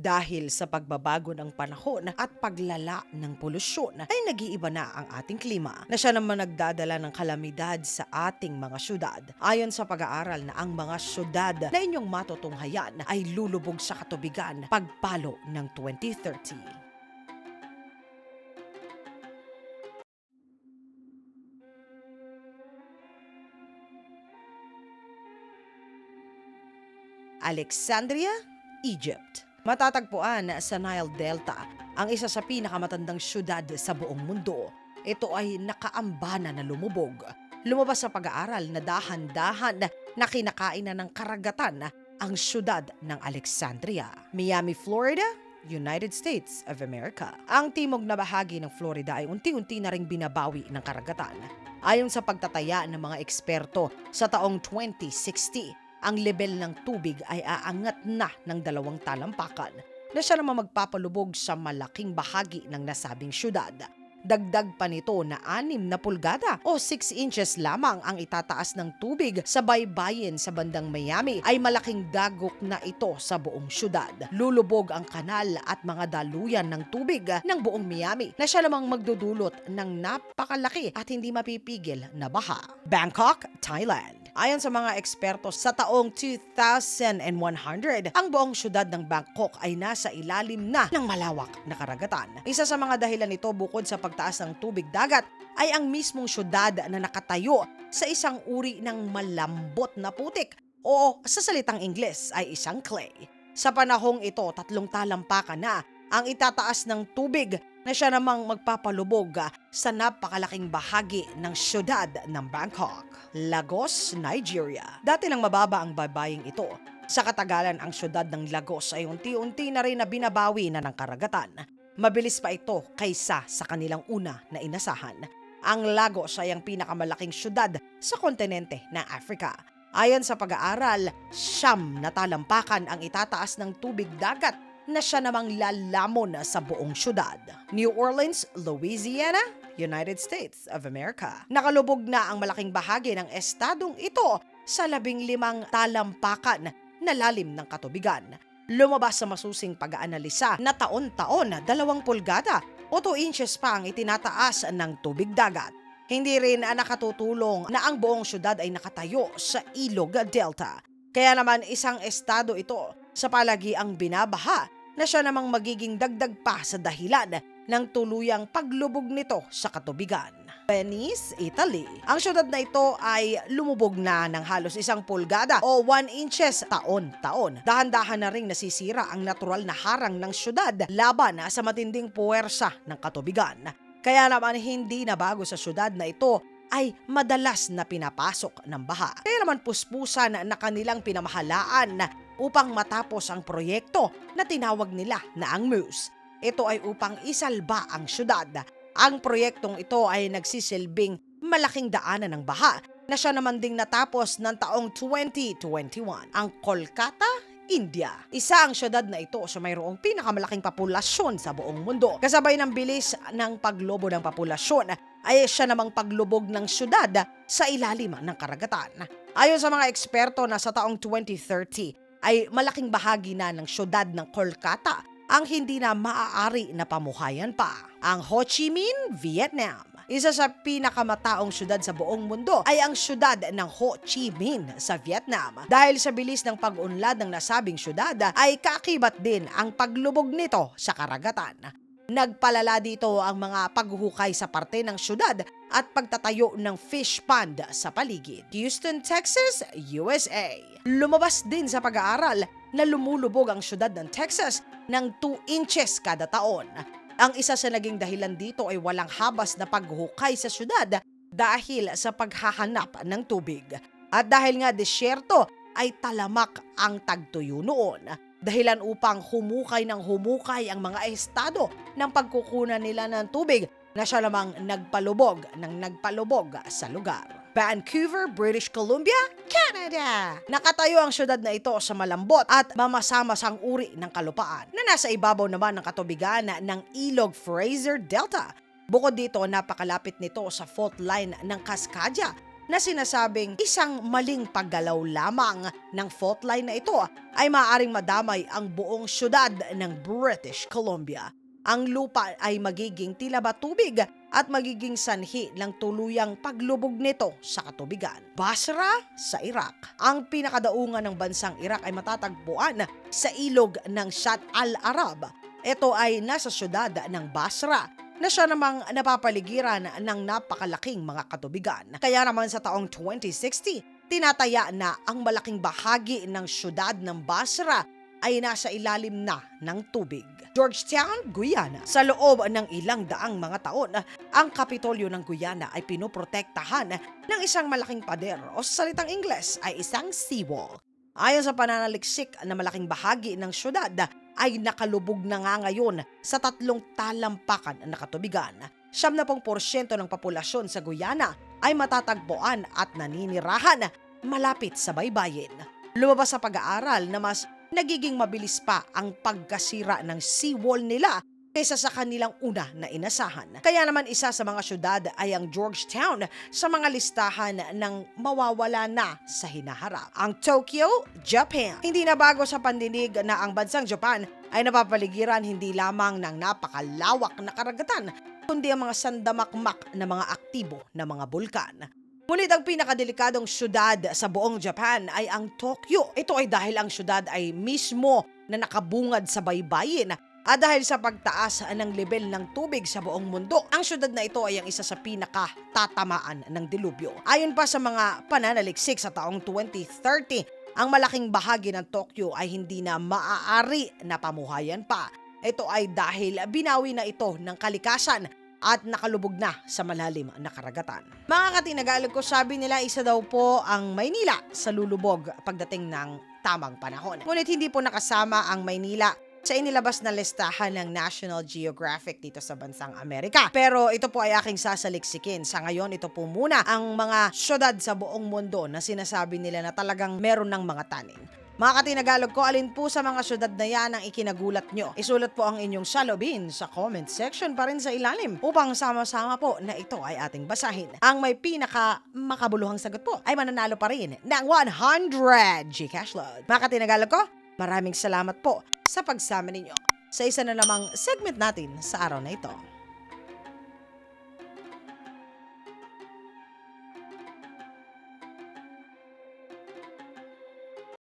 Dahil sa pagbabago ng panahon at paglala ng polusyon ay nag-iiba na ang ating klima na siya naman nagdadala ng kalamidad sa ating mga syudad. Ayon sa pag-aaral na ang mga syudad na inyong matutunghayan ay lulubog sa katubigan pagpalo ng 2030. Alexandria, Egypt. Matatagpuan sa Nile Delta, ang isa sa pinakamatandang syudad sa buong mundo. Ito ay nakaambana na lumubog. Lumabas sa pag-aaral na dahan-dahan na kinakain na ng karagatan ang syudad ng Alexandria. Miami, Florida, United States of America. Ang timog na bahagi ng Florida ay unti-unti na ring binabawi ng karagatan. Ayon sa pagtataya ng mga eksperto sa taong 2060, ang level ng tubig ay aangat na ng 2 talampakan na siya naman magpapalubog sa malaking bahagi ng nasabing syudad. Dagdag pa nito na 6 na pulgada o 6 inches lamang ang itataas ng tubig sa baybayin sa bandang Miami ay malaking dagok na ito sa buong syudad. Lulubog ang kanal at mga daluyan ng tubig ng buong Miami na siya namang magdudulot ng napakalaki at hindi mapipigil na baha. Bangkok, Thailand. Ayon sa mga eksperto, sa taong 2100, ang buong syudad ng Bangkok ay nasa ilalim na ng malawak na karagatan. Isa sa mga dahilan nito bukod sa pagtaas ng tubig dagat ay ang mismong syudad na nakatayo sa isang uri ng malambot na putik o sa salitang Ingles ay isang clay. Sa panahong ito, 3 talampakan na ang itataas ng tubig na siya namang magpapalubog sa napakalaking bahagi ng syudad ng Bangkok. Lagos, Nigeria. Dati lang mababa ang baybaying ito. Sa katagalan, ang syudad ng Lagos ay unti-unti na rin na binabawi na ng karagatan. Mabilis pa ito kaysa sa kanilang una na inasahan. Ang Lagos ay ang pinakamalaking syudad sa kontinente ng Africa. Ayon sa pag-aaral, 9 na talampakan ang itataas ng tubig dagat na siya namang lalamon sa buong syudad. New Orleans, Louisiana, United States of America. Nakalubog na ang malaking bahagi ng estadong ito sa 15 talampakan na lalim ng katubigan. Lumabas sa masusing pag-aanalisa na taon-taon 2 pulgada o 2 inches pa ang itinataas ng tubig dagat. Hindi rin nakatutulong na ang buong syudad ay nakatayo sa Ilog Delta. Kaya naman isang estado ito sa palagiang binabaha na siya namang magiging dagdag pa sa dahilan ng tuluyang paglubog nito sa katubigan. Venice, Italy. Ang syudad na ito ay lumubog na ng halos 1 pulgada o 1 inches taon-taon. Dahan-dahan na ring nasisira ang natural na harang ng syudad laban sa matinding puwersa ng katubigan. Kaya naman hindi na bago sa syudad na ito ay madalas na pinapasok ng baha. Kaya naman puspusan na kanilang pinamahalaan upang matapos ang proyekto na tinawag nila na ang MUSE. Ito ay upang isalba ang syudad. Ang proyektong ito ay nagsisilbing malaking daanan ng baha na siya naman ding natapos ng taong 2021. Ang Kolkata, India. Isa ang syudad na ito sa mayroong pinakamalaking populasyon sa buong mundo. Kasabay ng bilis ng paglobo ng populasyon ay siya namang paglubog ng syudad sa ilalim ng karagatan. Ayon sa mga eksperto na sa taong 2030 ay malaking bahagi na ng syudad ng Kolkata ang hindi na maaari na pamuhayan pa. Ang Ho Chi Minh, Vietnam. Isa sa pinakamataong syudad sa buong mundo ay ang syudad ng Ho Chi Minh sa Vietnam. Dahil sa bilis ng pag-unlad ng nasabing syudad ay kaakibat din ang paglubog nito sa karagatan. Nagpalala dito ang mga paghuhukay sa parte ng syudad at pagtatayo ng fish pond sa paligid. Houston, Texas, USA. Lumabas din sa pag-aaral na lumulubog ang syudad ng Texas ng 2 inches kada taon. Ang isa sa naging dahilan dito ay walang habas na paghuhukay sa syudad dahil sa paghahanap ng tubig. At dahil nga disyerto ay talamak ang tagtuyo noon. Dahilan upang humukay ng humukay ang mga estado ng pagkukunan nila ng tubig na siya lamang nagpalubog sa lugar. Vancouver, British Columbia, Canada. Nakatayo ang syudad na ito sa malambot at mamasamasang uri ng kalupaan na nasa ibabaw naman ng katubigan ng Ilog Fraser Delta. Bukod dito, napakalapit nito sa fault line ng Cascadia na sinasabing isang maling paggalaw lamang ng fault line na ito ay maaaring madamay ang buong syudad ng British Columbia. Ang lupa ay magiging tila ba tubig at magiging sanhi ng tuluyang paglubog nito sa katubigan. Basra sa Iraq. Ang pinakadaungan ng bansang Iraq ay matatagpuan sa ilog ng Shatt al-Arab. Ito ay nasa syudad ng Basra na siya namang napapaligiran ng napakalaking mga katubigan. Kaya naman sa taong 2060, tinataya na ang malaking bahagi ng syudad ng Basra ay nasa ilalim na ng tubig. Georgetown, Guyana. Sa loob ng ilang daang mga taon, ang Kapitolyo ng Guyana ay pinoprotektahan ng isang malaking pader o sa salitang Ingles ay isang seawall. Ayon sa pananaliksik na malaking bahagi ng syudad ay nakalubog na nga ngayon sa 3 talampakan na katubigan. 70% ng populasyon sa Guyana ay matatagpuan at naninirahan malapit sa baybayin. Lumabas sa pag-aaral na mas nagiging mabilis pa ang pagkasira ng seawall nila kaysa sa kanilang una na inasahan. Kaya naman isa sa mga syudad ay ang Georgetown sa mga listahan ng mawawala na sa hinaharap. Ang Tokyo, Japan. Hindi na bago sa pandinig na ang bansang Japan ay napapaligiran hindi lamang ng napakalawak na karagatan, kundi ang mga sandamakmak na mga aktibo na mga bulkan. Ngunit ang pinakadelikadong syudad sa buong Japan ay ang Tokyo. Ito ay dahil ang syudad ay mismo na nakabungad sa baybayin at dahil sa pagtaas ng level ng tubig sa buong mundo. Ang syudad na ito ay ang isa sa pinakatatamaan ng dilubyo. Ayon pa sa mga pananaliksik sa taong 2030, ang malaking bahagi ng Tokyo ay hindi na maaari na pamuhayan pa. Ito ay dahil binawi na ito ng kalikasan at nakalubog na sa malalim na karagatan. Mga katinagalag ko, sabi nila isa daw po ang Maynila sa lulubog pagdating ng tamang panahon. Ngunit hindi po nakasama ang Maynila sa inilabas na listahan ng National Geographic dito sa bansang Amerika. Pero ito po ay aking sasaliksikin. Sa ngayon, ito po muna ang mga syudad sa buong mundo na sinasabi nila na talagang meron ng mga tanim. Mga katinagalog ko, alin po sa mga syudad na yan ang ikinagulat nyo? Isulat po ang inyong salobin sa comment section pa rin sa ilalim upang sama-sama po na ito ay ating basahin. Ang may pinaka makabuluhang sagot po ay mananalo pa rin ng 100 Gcash load. Mga katinagalog ko, maraming salamat po sa pagsama ninyo sa isa na namang segment natin sa araw na ito.